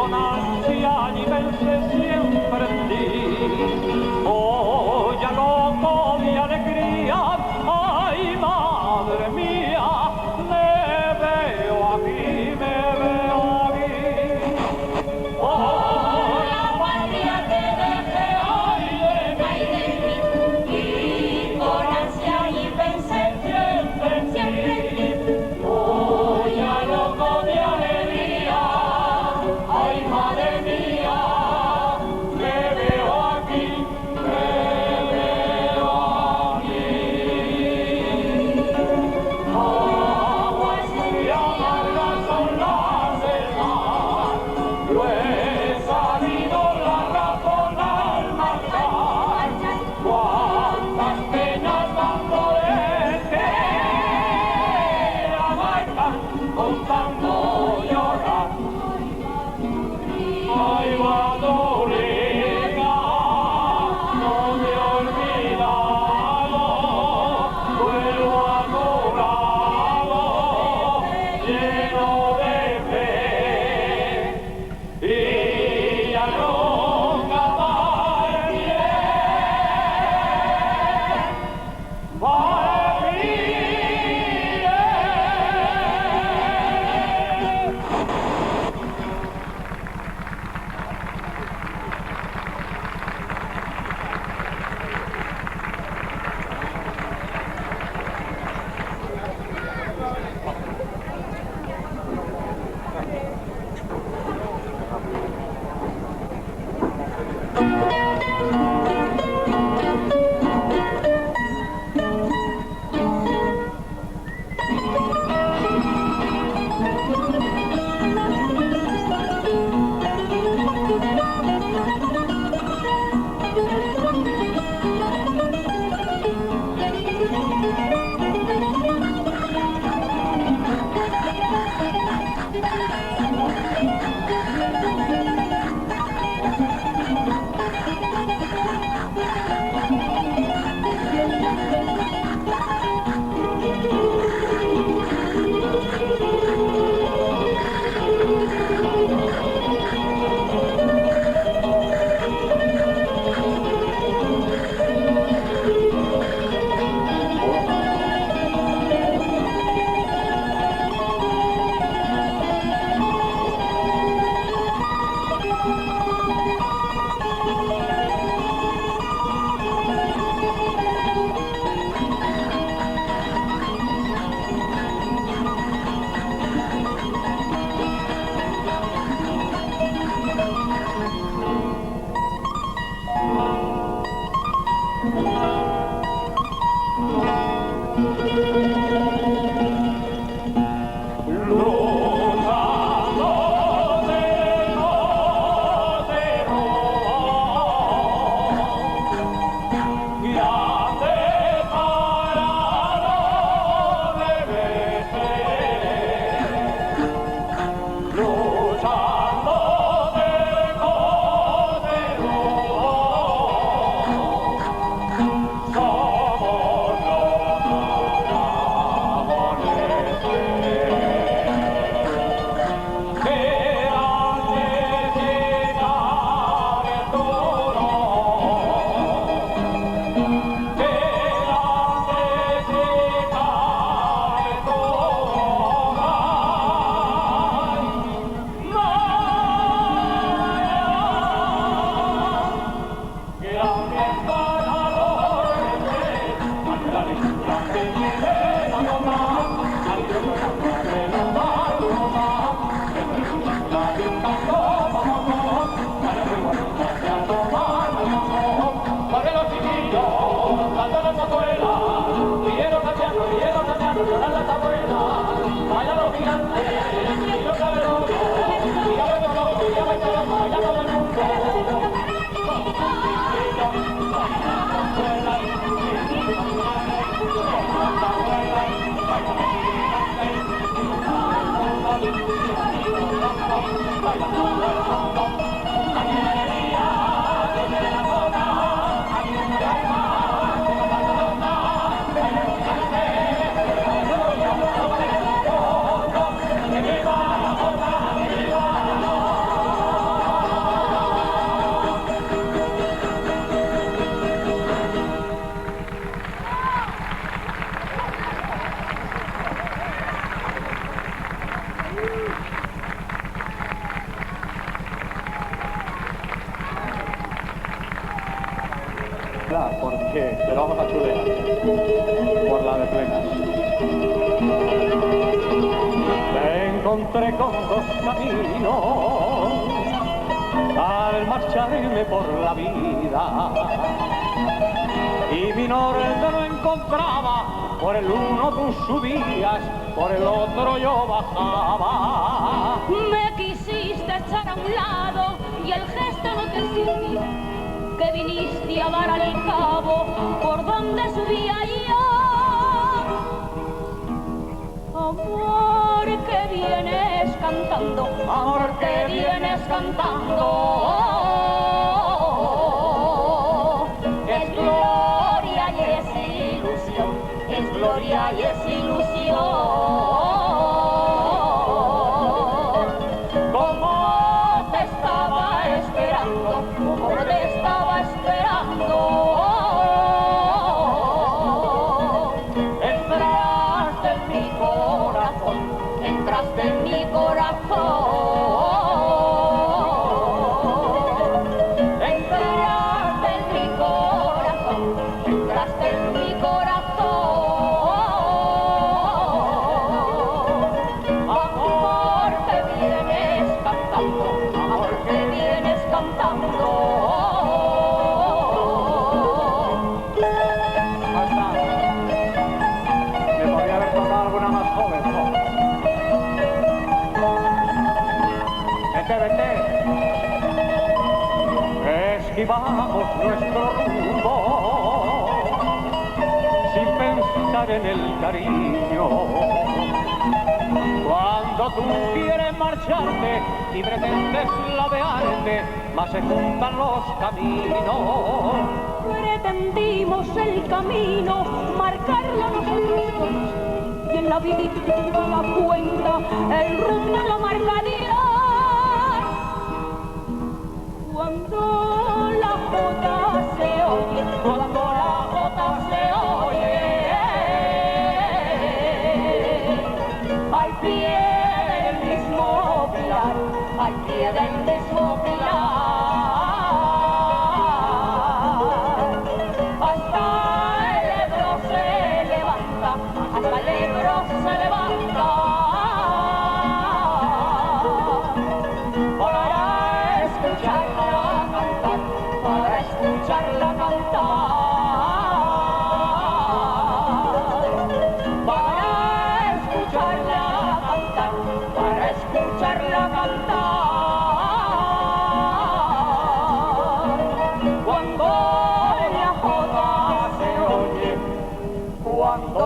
con ansia y vence siempre en ti. Oh, ya loco de alegría, ay, madre mía, me veo aquí, me veo aquí. Oh, la patria te deje, ay, de mí, y con ansia y vence siempre en ti. Oh, ya loco de alegría, ay, madre mía, me veo aquí, me veo aquí. Aguas muy amargas son las del mar, lo he sabido la razón al marchar. Cuántas penas van por el que amargan con tanto llorar. Ay, Baduriga, no me he olvidado, vuelvo adorado, lleno de fe, y ya nunca partiré. mezclar porque te lo vamos a chulear por la de plenas. Me encontré con dos caminos al marcharme por la vida y mi norte no encontraba. Por el uno tú subías, por el otro yo bajaba. Me quisiste echar a un lado y el gesto no te sirvió, que viniste a dar al cabo por donde subía yo. Amor que vienes cantando, amor que vienes cantando, es gloria y es ilusión, es gloria y es ilusión. Como te estaba esperando, como te estaba esperando. Entraste en mi corazón, entraste en mi corazón. Entraste en mi corazón, entraste en mi corazón. Amor que vienes cantando, amor que vienes cantando. Basta. Me podría haber tocado alguna más joven, ¿no? Vete, vete. Esquivamos nuestro rumbo sin pensar en el cariño. Cuando tú quieres marcharte y pretendes ladearte, más se juntan los caminos. Pretendimos el camino, marcarlo nosotros dos, y en la vida la cuenta, el rumbo lo marca Dios. Cuando la jota se oye, cuando la jota se oye, al pie del mismo pilar, al pie del mismo pilar. Hasta el Ebro se levanta, hasta el Ebro se levanta. Para escucharla cantar, para escucharla cantar. Para escucharla cantar, para escucharla cantar. Cuando la jota se oye, cuando